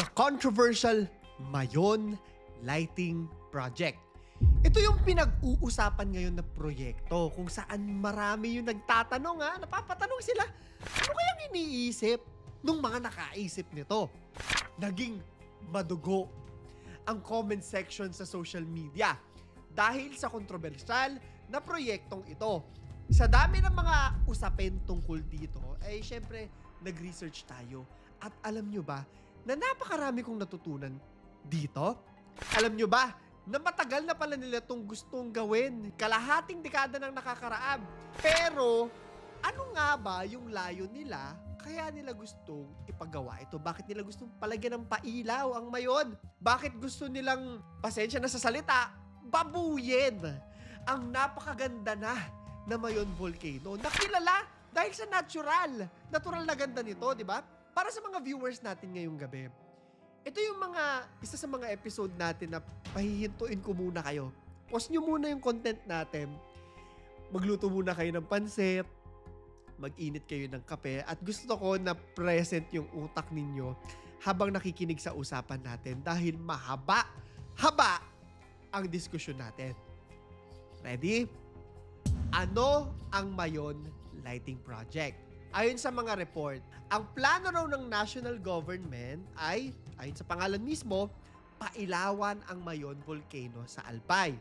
the controversial Mayon Lighting Project. Ito yung pinag-uusapan ngayon na proyekto kung saan marami yung nagtatanong napapatanong sila, ano kayang iniisip nung mga nakaisip nito? Naging madugo ang comment section sa social media dahil sa kontrobersyal na proyektong ito. Sa dami ng mga usapin tungkol dito, ay syempre nag-research tayo. At alam nyo ba na napakarami kong natutunan dito? Alam nyo ba na matagal na pala nila itong gustong gawin? Kalahating dekada nang nakakaraang. Pero ano nga ba yung layo nila kaya nila gustong ipagawa ito? Bakit nila gustong palagyan ng pailaw ang Mayon? Bakit gusto nilang, pasensya na sa salita, babuyin ang napakaganda na Mayon Volcano? Nakilala dahil sa natural na ganda nito, di ba? Para sa mga viewers natin ngayong gabi, ito yung isa sa mga episode natin na pahihintuin ko muna kayo. Pause nyo muna yung content natin. Magluto muna kayo ng pansit, mag-init kayo ng kape, at gusto ko na present yung utak ninyo habang nakikinig sa usapan natin dahil mahaba ang diskusyon natin. Ready? Ano ang Mayon Lighting Project? Ayon sa mga report, ang plano raw ng national government ay, ayon sa pangalan mismo, pailawan ang Mayon Volcano sa Albay.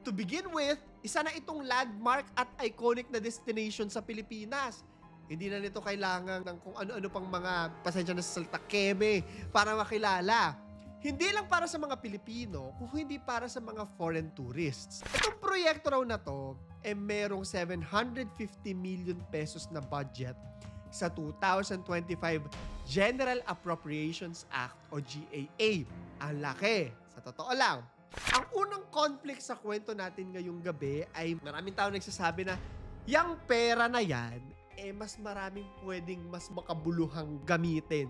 To begin with, isa na itong landmark at iconic na destination sa Pilipinas. Hindi na nito kailangan ng kung ano-ano pang mga pasensya na sa salta keme para makilala. Hindi lang para sa mga Pilipino, kung hindi para sa mga foreign tourists. Itong proyekto raw na to, merong 750 million pesos na budget sa 2025 General Appropriations Act o GAA. Ang laki, sa totoo lang. Ang unang conflict sa kwento natin ngayong gabi ay maraming tao nagsasabi na yung pera na yan, mas maraming pwedeng mas makabuluhang gamitin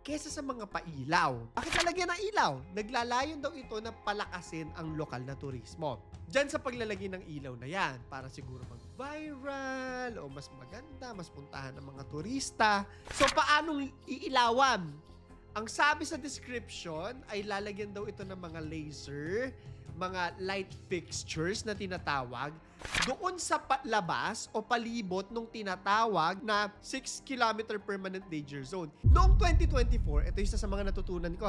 kesa sa mga pailaw. Bakit lalagyan ng ilaw? Naglalayon daw ito na palakasin ang lokal na turismo. Diyan sa paglalagay ng ilaw na yan, para siguro mag-viral o mas maganda, mas puntahan ng mga turista. So, paanong iilawan? Ang sabi sa description ay lalagyan daw ito ng mga laser, mga light fixtures na tinatawag doon sa labas o palibot nung tinatawag na 6 km permanent danger zone. Noong 2024, ito isa sa mga natutunan ko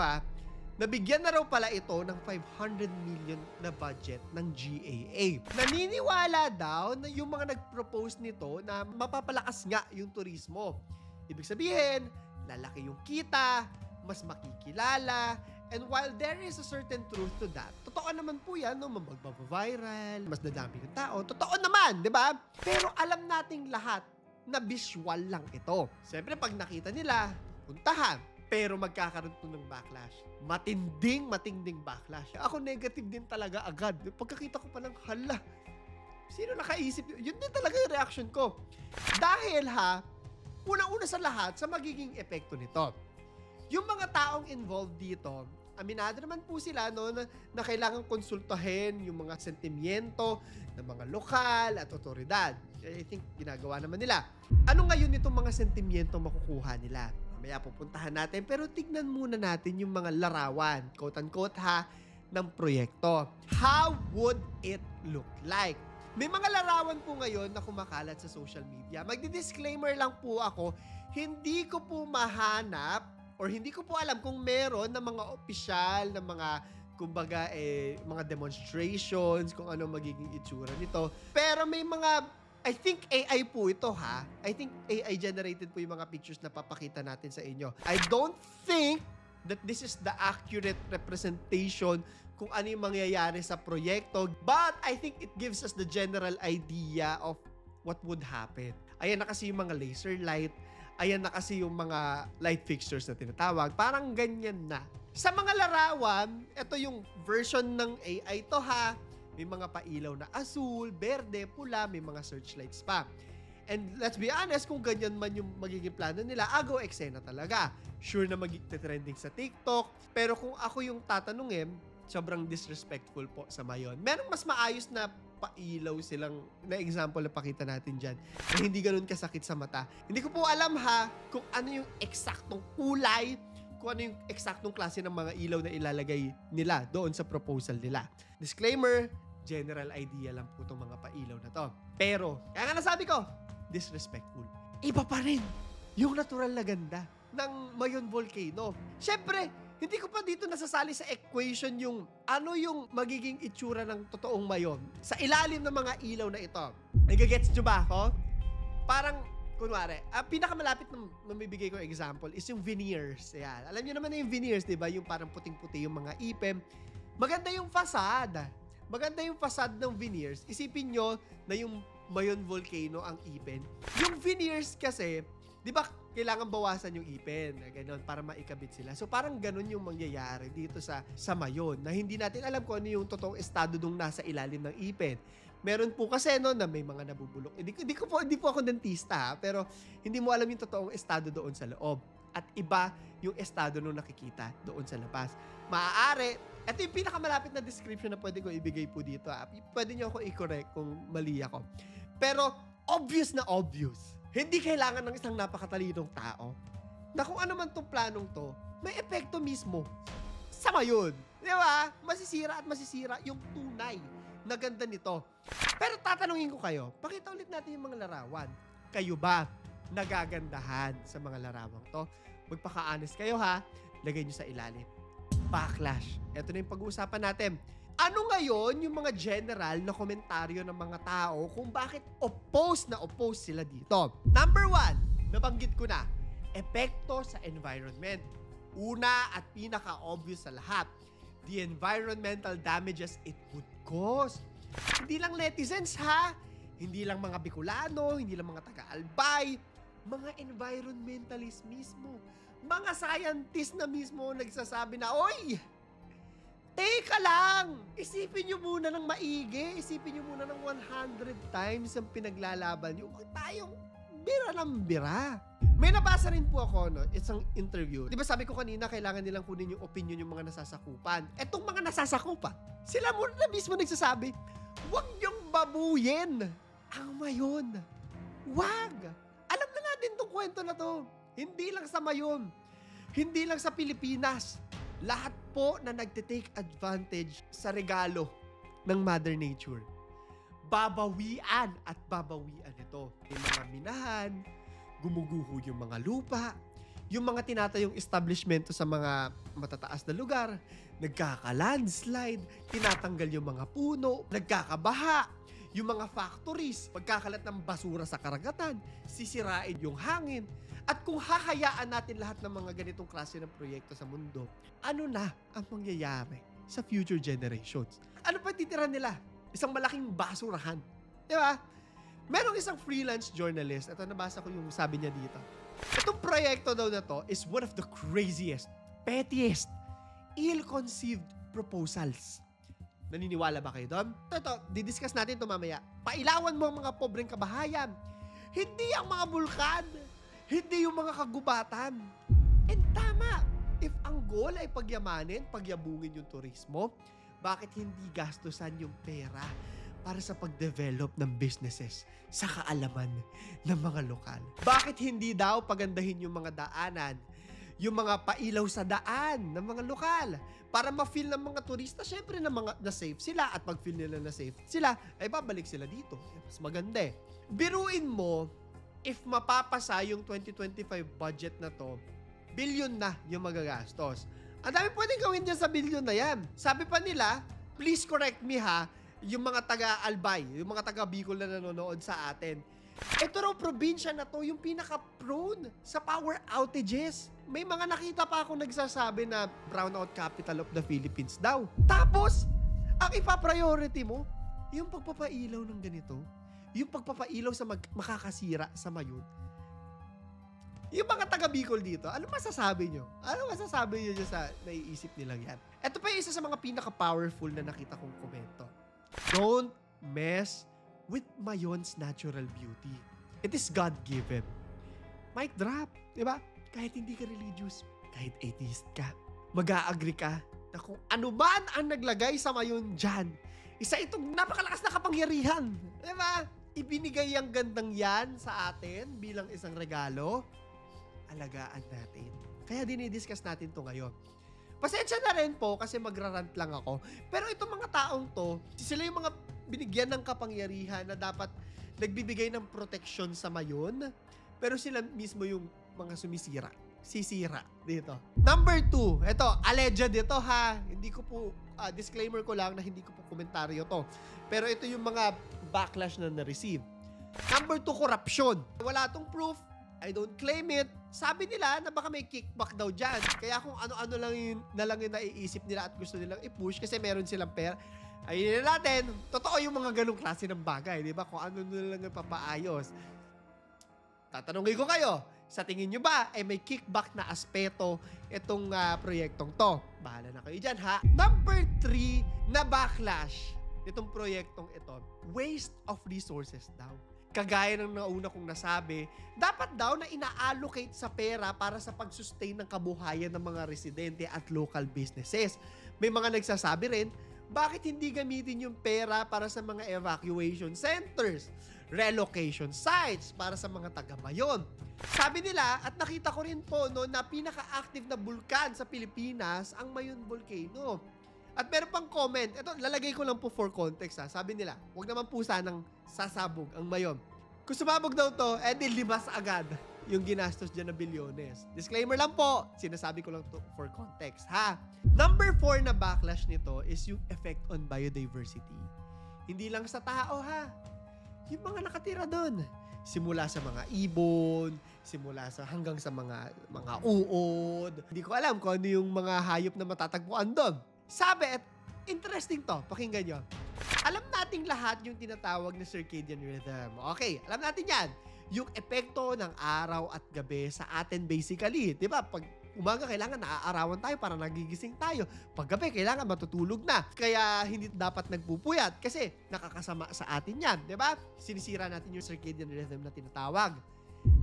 nabigyan na raw pala ito ng 500 million na budget ng GAA. Naniniwala daw na yung mga nag-propose nito na mapapalakas nga yung turismo. Ibig sabihin, lalaki yung kita, mas makikilala, and while there is a certain truth to that, totoo naman po yan, magbabaviral, mas dadami yung tao, totoo naman, di ba? Pero alam nating lahat na visual lang ito. Siyempre, pag nakita nila, puntahan. Pero magkakaroon po ng backlash. Matinding backlash. Ako negative din talaga agad. Pagkakita ko pa ng hala, sino nakaisip? Yun din talaga yung reaction ko. Dahil unang-una sa lahat, sa magiging epekto nito. Yung mga taong involved dito, aminado naman po sila na kailangan konsultahin yung mga sentimiento ng mga lokal at otoridad. I think ginagawa naman nila. Ano ngayon itong mga sentimiento makukuha nila? Mamaya pupuntahan natin, pero tignan muna natin yung mga larawan, quote-unquote ng proyekto. How would it look like? May mga larawan po ngayon na kumakalat sa social media. Magdi-disclaimer lang po ako, hindi ko po mahanap or hindi ko po alam kung meron na mga opisyal na mga, kumbaga, mga demonstrations, kung ano magiging itsura nito. Pero may mga, I think AI po ito I think AI generated po yung mga pictures na papakita natin sa inyo. I don't think that this is the accurate representation kung ano yung mangyayari sa proyekto. But I think it gives us the general idea of what would happen. Ayan na kasi yung mga laser light. Ayan na kasi yung mga light fixtures na tinatawag. Parang ganyan na. Sa mga larawan, ito yung version ng AI to May mga pailaw na asul, berde, pula, may mga searchlights pa. And let's be honest, kung ganyan man yung magiging plano nila, agaw eksena talaga. Sure na mag-trending sa TikTok. Pero kung ako yung tatanungin, sobrang disrespectful po sa Mayon. Merong mas maayos na pailaw silang na example na pakita natin dyan na hindi ganun kasakit sa mata. Hindi ko po alam kung ano yung eksaktong kulay kung ano yung eksaktong klase ng mga ilaw na ilalagay nila doon sa proposal nila. Disclaimer, general idea lang po itong mga pailaw na to. Pero, kaya nga nasabi ko, disrespectful. Iba pa rin yung natural na ganda ng Mayon Volcano. Siyempre, hindi ko pa dito nasasali sa equation yung ano yung magiging itsura ng totoong Mayon sa ilalim ng mga ilaw na ito. Nagagets nyo ba ako? Parang, kunwari, ang pinakamalapit na mamibigay ko example is yung veneers. Ayan. Alam niyo naman na yung veneers, di ba? Yung parang puting-puti yung mga ipem. Maganda yung facade. Maganda yung facade ng veneers. Isipin nyo na yung Mayon Volcano ang ipin. Yung veneers kasi, di ba, kailangan bawasan yung ipin. Ganon, para maikabit sila. So, parang ganon yung mangyayari dito sa Mayon na hindi natin alam kung ano yung totoong estado nung nasa ilalim ng ipin. Meron po kasi no, na may mga nabubulok. Hindi po ako dentista, pero hindi mo alam yung totoong estado doon sa loob. At iba yung estado nung nakikita doon sa labas. Maaari, ito yung pinakamalapit na description na pwede ko ibigay po dito. Pwede nyo ako i-correct kung mali ako. Pero obvious na obvious. Hindi kailangan ng isang napakatalinong tao na kung ano man tong planong to, may epekto mismo sa Mayon. Di ba? Masisira at masisira yung tunay na ganda nito. Pero tatanungin ko kayo, pakita ulit natin yung mga larawan. Kayo ba nagagandahan sa mga larawang to? Magpaka-honest kayo ha, lagay nyo sa ilalim. Backlash. Ito na yung pag-uusapan natin. Ano ngayon yung mga general na komentaryo ng mga tao kung bakit opposed sila dito? Number 1, nabanggit ko na, epekto sa environment. Una at pinaka-obvious sa lahat, the environmental damages it would cause. Hindi lang netizens ha, hindi lang mga Bicolano, hindi lang mga taga-Albay, mga environmentalist mismo, mga scientist na mismo nagsasabi na, oy, teka lang! Isipin nyo muna ng maigi. Isipin nyo muna ng 100 times ang pinaglalaban nyo. Huwag tayong bira ng bira. May nabasa rin po ako, no? Isang interview. Di ba sabi ko kanina, kailangan nilang kunin yung opinion yung mga nasasakupan. Etong mga nasasakupan, sila muna na mismo nagsasabi, huwag nyong babuyin ang Mayon. Huwag! Alam na natin tong kwento na to. Hindi lang sa Mayon. Hindi lang sa Pilipinas. Lahat po na nagte-take advantage sa regalo ng Mother Nature, babawian at babawian ito. Yung mga minahan, gumuguho yung mga lupa, yung mga tinatayong establishmento sa mga matataas na lugar, nagkaka-landslide, tinatanggal yung mga puno, nagkakabaha, yung mga factories, pagkakalat ng basura sa karagatan, sisirain yung hangin. At kung hahayaan natin lahat ng mga ganitong klase ng proyekto sa mundo, ano na ang mangyayari sa future generations? Ano pa titira nila? Isang malaking basurahan. Di ba? Merong isang freelance journalist, ito nabasa ko yung sabi niya dito. Itong proyekto daw na to is one of the craziest, pettiest, ill-conceived proposals. Naniniwala ba kayo doon? Ito, didiscuss natin ito mamaya. Pailawan mo ang mga pobreng kabahayan. Hindi ang mga bulkan. Hindi yung mga kagubatan. And tama, if ang goal ay pagyamanin, pagyabungin yung turismo, bakit hindi gastusan yung pera para sa pag-develop ng businesses sa kaalaman ng mga lokal? Bakit hindi daw pagandahin yung mga daanan, yung mga pailaw sa daan ng mga lokal para ma-feel ng mga turista, syempre na safe sila at pag-feel nila na safe sila, ay babalik sila dito. Mas maganda eh. Biruin mo, if mapapasa yung 2025 budget na to, bilyon na yung magagastos. Ang dami pwedeng gawin dyan sa bilyon na yan. Sabi pa nila, please correct me ha, yung mga taga-Albay, yung mga taga-Bicol na nanonood sa atin. Ito raw probinsya na to, yung pinaka-prone sa power outages. May mga nakita pa ako nagsasabi na brownout capital of the Philippines daw. Tapos, ang ipa-priority mo, yung pagpapailaw ng ganito, yung pagpapailaw sa makakasira sa Mayon. Yung mga taga-Bicol dito, ano masasabi nyo? Ano masasabi nyo dyan sa naiisip nilang yan? Ito pa yung isa sa mga pinaka-powerful na nakita kong komento. Don't mess with Mayon's natural beauty. It is God-given. Might drop, di ba? Kahit hindi ka religious, kahit atheist ka, mag-a-agree ka na kung ano man ang naglagay sa Mayon dyan, isa itong napakalakas na kapangyarihan. Di ba? Ibinigay ang gandang yan sa atin bilang isang regalo. Alagaan natin. Kaya dinidiscuss natin to ngayon. Pasensya na rin po kasi magrarant lang ako. Pero itong mga taong to, sila yung mga binigyan ng kapangyarihan na dapat nagbibigay ng proteksyon sa mayon. Pero sila mismo yung mga sisira dito. Number 2, ito, alleged ito ha. Hindi ko po, disclaimer ko lang na hindi ko po komentaryo to. Pero ito yung mga backlash na na-receive. Number 2, corruption. Wala tong proof. I don't claim it. Sabi nila na baka may kickback daw dyan. Kaya kung ano-ano lang yung naiisip nila at gusto nilang i-push kasi meron silang pera. Ayun na natin, totoo yung mga ganong klase ng bagay, di ba? Kung ano nilang ipapaayos. Tatanungin ko kayo, sa tingin nyo ba ay may kickback na aspeto itong proyektong to? Bahala na kayo dyan ha. Number 3 na backlash itong proyektong ito, waste of resources daw. Kagaya ng nauna kong nasabi, dapat daw na ina-allocate sa pera para sa pag-sustain ng kabuhayan ng mga residente at local businesses. May mga nagsasabi rin, bakit hindi gamitin yung pera para sa mga evacuation centers, relocation sites para sa mga taga-Mayon? Sabi nila, at nakita ko rin po no, na pinaka-active na bulkan sa Pilipinas ang Mayon Volcano. At meron pang comment, ito lalagay ko lang po for context ha. Sabi nila, huwag naman po sanang sasabog ang Mayon. Kung sumabog daw to, edi limas agad yung ginastos dyan na bilyones. Disclaimer lang po, sinasabi ko lang to for context ha. Number 4 na backlash nito is yung effect on biodiversity. Hindi lang sa tao ha, yung mga nakatira doon. Simula sa mga ibon, simula sa hanggang sa mga uod. Hindi ko alam kung ano yung mga hayop na matatagpuan doon. Sabi, at interesting to, pakinggan nyo. Alam nating lahat yung tinatawag na circadian rhythm. Okay, alam natin yan. Yung epekto ng araw at gabi sa atin basically. Diba? Pag umaga, kailangan naaarawan tayo para nagigising tayo. Pag gabi, kailangan matutulog na. Kaya hindi dapat nagpupuyat kasi nakakasama sa atin yan. Diba? Sinisira natin yung circadian rhythm na tinatawag.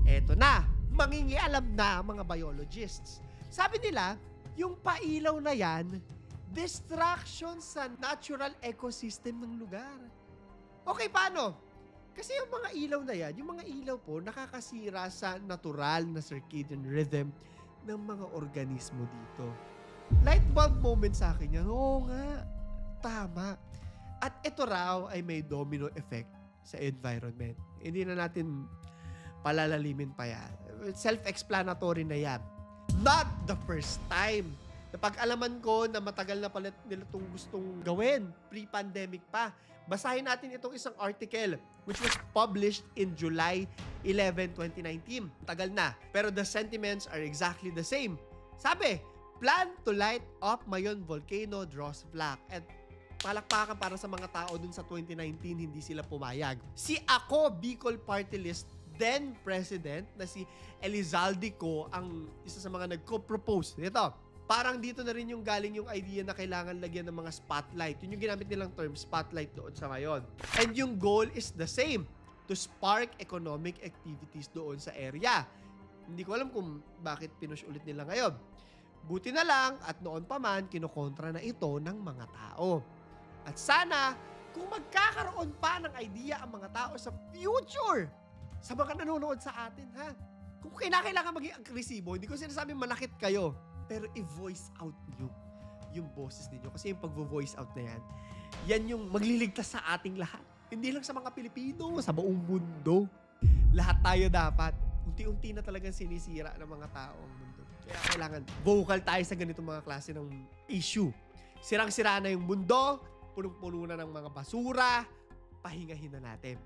Eto na, mangingialam na mga biologists. Sabi nila, yung pailaw na yan, distraction sa natural ecosystem ng lugar. Okay, paano? Kasi yung mga ilaw na yan, yung mga ilaw po, nakakasira sa natural na circadian rhythm ng mga organismo dito. Light bulb moment sa akin yan. Oo nga, tama. At ito raw ay may domino effect sa environment. Hindi na natin palalalimin pa yan. Self-explanatory na yan. Not the first time. Napag-alaman ko na matagal na pala nila itong gustong gawin, pre-pandemic pa. Basahin natin itong isang article which was published in July 11, 2019. Tagal na, pero the sentiments are exactly the same. Sabi, plan to light up Mayon Volcano draws flack. At palakpakan para sa mga tao dun sa 2019, hindi sila pumayag. Si Ako Bicol Party List then President na si Elizalde Co ang isa sa mga nagko-propose nito. Parang dito na rin yung galing yung idea na kailangan lagyan ng mga spotlight. Yun yung ginamit nilang term, spotlight doon sa Mayon. And yung goal is the same, to spark economic activities doon sa area. Hindi ko alam kung bakit pinush ulit nila ngayon. Buti na lang at noon pa man, kinokontra na ito ng mga tao. At sana, kung magkakaroon pa ng idea ang mga tao sa future, sa mga nanonood sa atin, ha? Kung kailangan maging agresibo, hindi ko sinasabing manakit kayo. Pero i-voice out nyo yung boses ninyo. Kasi yung pag-voice out na yan, yan yung magliligtas sa ating lahat. Hindi lang sa mga Pilipino, sa buong mundo. Lahat tayo dapat. Unti-unti na talagang sinisira ng mga tao ang mundo. Kaya kailangan vocal tayo sa ganitong mga klase ng issue. Sirang-sira na yung mundo, punong-puno na ng mga basura, pahingahin na natin.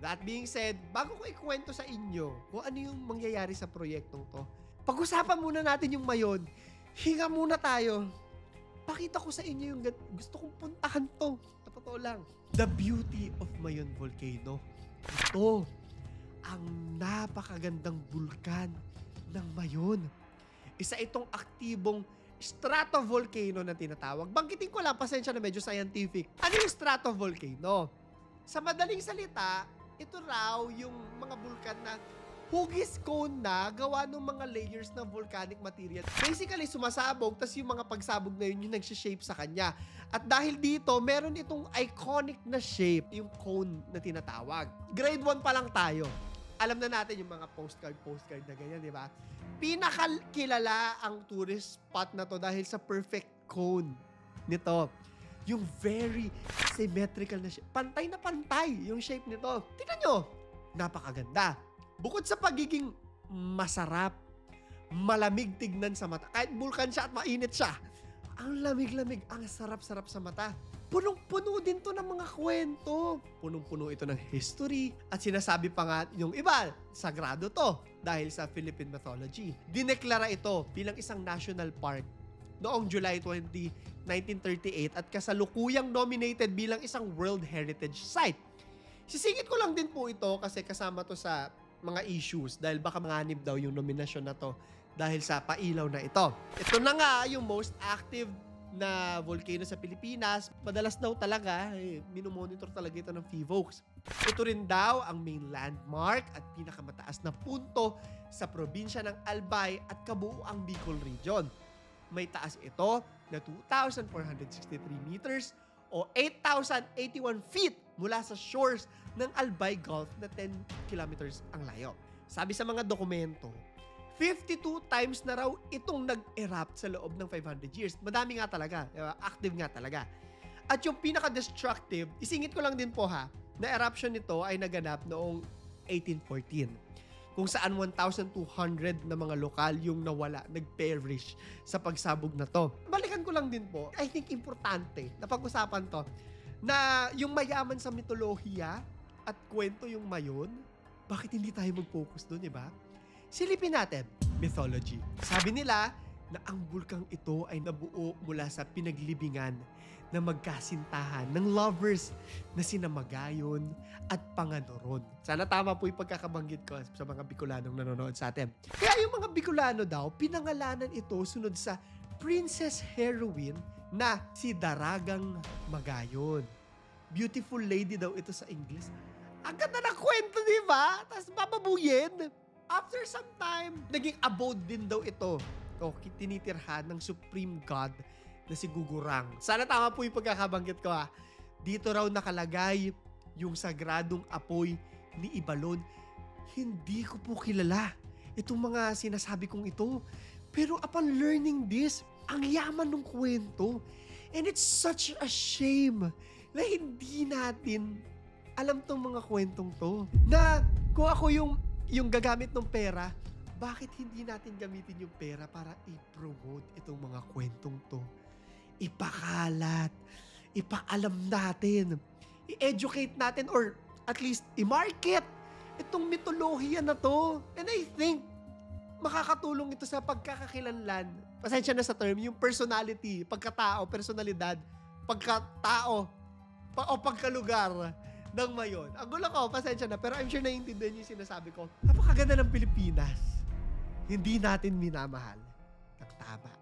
That being said, bago ko ikwento sa inyo kung ano yung mangyayari sa proyektong to, pag-usapan muna natin yung Mayon. Hinga muna tayo. Pakita ko sa inyo yung gusto kong puntahan to. Totoo lang. The beauty of Mayon Volcano. Ito, ang napakagandang bulkan ng Mayon. Isa itong aktibong stratovolcano na tinatawag. Banggitin ko lang, pasensya na medyo scientific. Ano yung stratovolcano? Sa madaling salita, ito raw yung mga bulkan na hugis cone na gawa ng mga layers ng volcanic material. Basically, sumasabog, tas yung mga pagsabog na yun yung nagsishape sa kanya. At dahil dito, meron itong iconic na shape, yung cone na tinatawag. Grade 1 pa lang tayo. alam na natin yung mga postcard na ganyan, di ba? Pinakakilala ang tourist spot na to dahil sa perfect cone nito. Yung very symmetrical na shape. Pantay na pantay yung shape nito. Tingnan nyo, napakaganda. Bukod sa pagiging masarap, malamig tignan sa mata. Kahit vulkan siya at mainit siya, ang lamig-lamig, ang sarap-sarap sa mata. Punong-puno din to ng mga kwento. Punong-puno ito ng history. At sinasabi pa nga yung iba, sagrado to dahil sa Philippine mythology. Dineklara ito bilang isang national park noong July 20, 1938 at kasalukuyang nominated bilang isang World Heritage Site. Sisingit ko lang din po ito kasi kasama to sa mga issues dahil baka manganib daw yung nominasyon na to dahil sa pailaw na ito. Ito na nga yung most active na volcano sa Pilipinas. Madalas daw talaga, minomonitor talaga ito ng PHIVOLCS. Ito rin daw ang main landmark at pinakamataas na punto sa probinsya ng Albay at kabuuang Bicol Region. May taas ito na 2,463 meters o 8,081 feet mula sa shores ng Albay Gulf na 10 kilometers ang layo. Sabi sa mga dokumento, 52 times na raw itong nag-erupt sa loob ng 500 years. Madami nga talaga. Active nga talaga. At yung pinaka-destructive, isingit ko lang din po ha, na eruption nito ay naganap noong 1814. Kung saan 1,200 na mga lokal yung nawala, nag-perish sa pagsabog na to. Balikan ko lang din po, I think importante na pag-usapan to, na yung mayaman sa mitolohiya at kwento yung mayon, bakit hindi tayo mag-focus doon, di ba? Silipin natin, mythology. Sabi nila na ang bulkang ito ay nabuo mula sa pinaglibingan na magkasintahan ng lovers na sina Magayon at Panganoron. Sana tama po yung pagkakabanggit ko sa mga Bicolanong nanonood sa atin. Kaya yung mga Bicolano daw, pinangalanan ito sunod sa princess heroine na si Daragang Magayon. Beautiful lady daw ito sa English. Ang ganda ng kwento, di ba? Tapos bababuyin. After some time, naging abode din daw ito. O tinitirhan ng supreme god na si Gugurang. Sana tama po yung pagkakabanggit ko ha. Dito raw nakalagay yung sagradong apoy ni Ibalon. Hindi ko po kilala itong mga sinasabi kong ito. Pero upon learning this, ang yaman ng kwento. And it's such a shame na hindi natin alam tong mga kwentong to. Na kung ako yung gagamit ng pera, bakit hindi natin gamitin yung pera para i-promote itong mga kwentong to? Ipakalat, ipaalam natin, i-educate natin, or at least i-market itong mitolohiya na to. And I think makakatulong ito sa pagkakakilanlan. Pasensya na sa term, yung personality, pagkatao, personalidad, pagkatao, o pagkalugar ng mayon. Ang gulo ko, pasensya na, pero I'm sure naiintindihan yung sinasabi ko. Napakaganda ng Pilipinas. Hindi natin minamahal ng tama.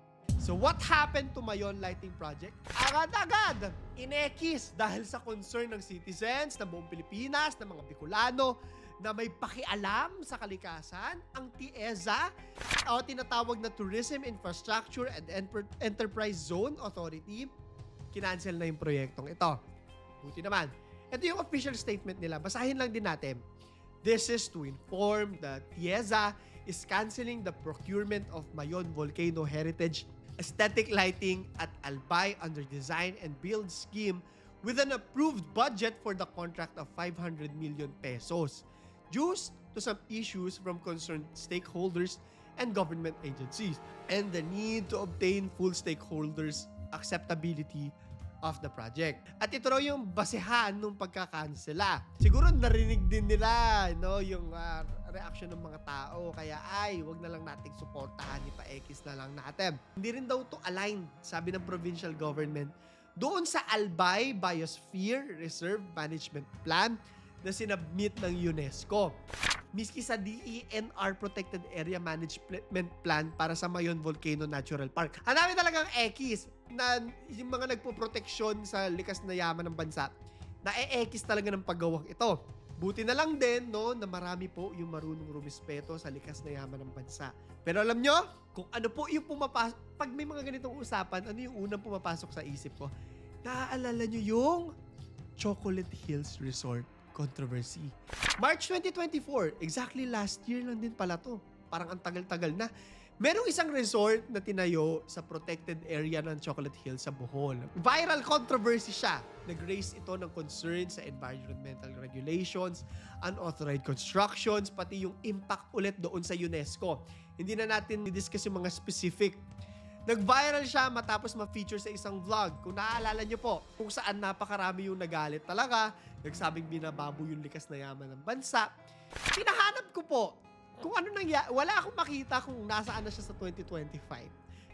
So what happened to Mayon Lighting Project? Agad-agad, inekis dahil sa concern ng citizens ng buong Pilipinas, ng mga Bicolano, na may pakialam sa kalikasan, ang TIEZA, o tinatawag na Tourism Infrastructure and Enterprise Zone Authority, kinancel na yung proyektong ito. Buti naman. Ito yung official statement nila. Basahin lang din natin. This is to inform that TIEZA is canceling the procurement of Mayon Volcano Heritage Aesthetic Lighting at Albay under Design and Build Scheme with an approved budget for the contract of 500 million pesos due to some issues from concerned stakeholders and government agencies and the need to obtain full stakeholders' acceptability of the project. At ito raw yung basehan nung pagkakansela. Siguro narinig din nila yung reaction ng mga tao. Kaya wag na lang nating suportahan, ipa-ekis na lang natin. Hindi rin daw to align, sabi ng provincial government, doon sa Albay Biosphere Reserve Management Plan na sinubmit ng UNESCO. Miski sa DENR Protected Area Management Plan para sa Mayon Volcano Natural Park. Ang dami talagang ekis na yung mga nagpo-proteksyon sa likas na yaman ng bansa na ekis talaga ng paggawang ito. Buti na lang din na marami po yung marunong rumispeto sa likas na yaman ng bansa. Pero alam nyo, kung ano po yung pumapasok, pag may mga ganitong usapan, ano yung unang pumapasok sa isip ko? Naaalala nyo yung Chocolate Hills Resort controversy. March 2024, exactly last year lang din pala to. Parang ang tagal-tagal na. Merong isang resort na tinayo sa protected area ng Chocolate Hill sa Bohol. Viral controversy siya. Nag-raise ito ng concern sa environmental regulations, unauthorized constructions, pati yung impact ulit doon sa UNESCO. Hindi na natin i-discuss yung mga specific. Nag-viral siya matapos ma-feature sa isang vlog. Kung naaalala nyo po, kung saan napakarami yung nagalit talaga, nagsabing binababo yung likas na yaman ng bansa. Pinahanap ko po kung ano nangyari. Wala akong makita kung nasaan na siya sa 2025.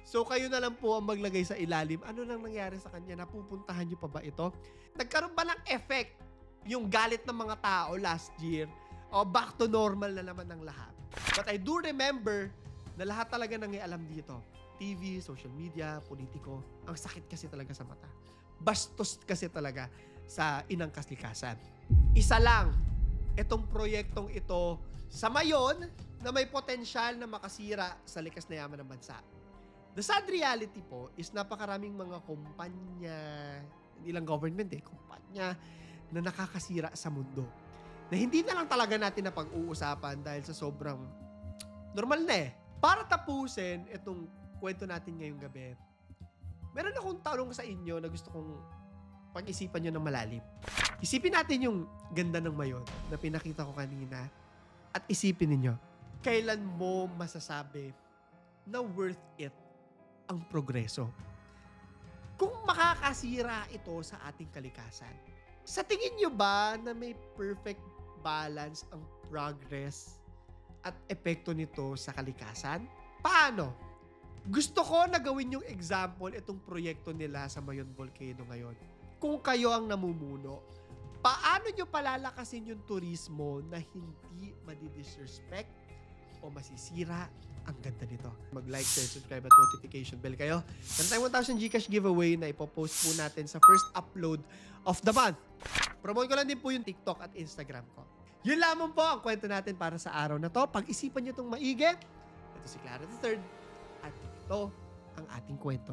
So kayo na lang po ang maglagay sa ilalim. Ano nang nangyari sa kanya? Napupuntahan nyo pa ba ito? Nagkaroon ba ng effect yung galit ng mga tao last year? O back to normal na naman ng lahat? But I do remember na lahat talaga nangyayalam dito. TV, social media, politiko. Ang sakit kasi talaga sa mata. Bastos kasi talaga sa inang kaslikasan. Isa lang, itong proyektong ito sa mayon na may potensyal na makasira sa likas na yaman ng bansa. The sad reality po is napakaraming mga kumpanya, hindi lang government kumpanya na nakakasira sa mundo. Na hindi na lang talaga natin na pag-uusapan dahil sa sobrang normal na Para tapusin itong kwento natin ngayong gabi, meron akong tanong sa inyo na gusto kong pag-isipan nyo ng malalim. Isipin natin yung ganda ng mayon na pinakita ko kanina at isipin ninyo, kailan mo masasabi na worth it ang progreso? Kung makakasira ito sa ating kalikasan, sa tingin nyo ba na may perfect balance ang progress at epekto nito sa kalikasan? Paano? Gusto ko na gawin yung example itong proyekto nila sa Mayon Volcano ngayon. Kung kayo ang namumuno, paano nyo palalakasin yung turismo na hindi madidisrespect o masisira ang ganda nito? Mag-like, share, subscribe at notification bell kayo. Meron tayong 1,000 Gcash giveaway na ipopost po natin sa first upload of the month. Promote ko lang din po yung TikTok at Instagram ko. Yun lamang po ang kwento natin para sa araw na to. Pag-isipan nyo itong maigi. Ito si Clara III at ito ang ating kwento.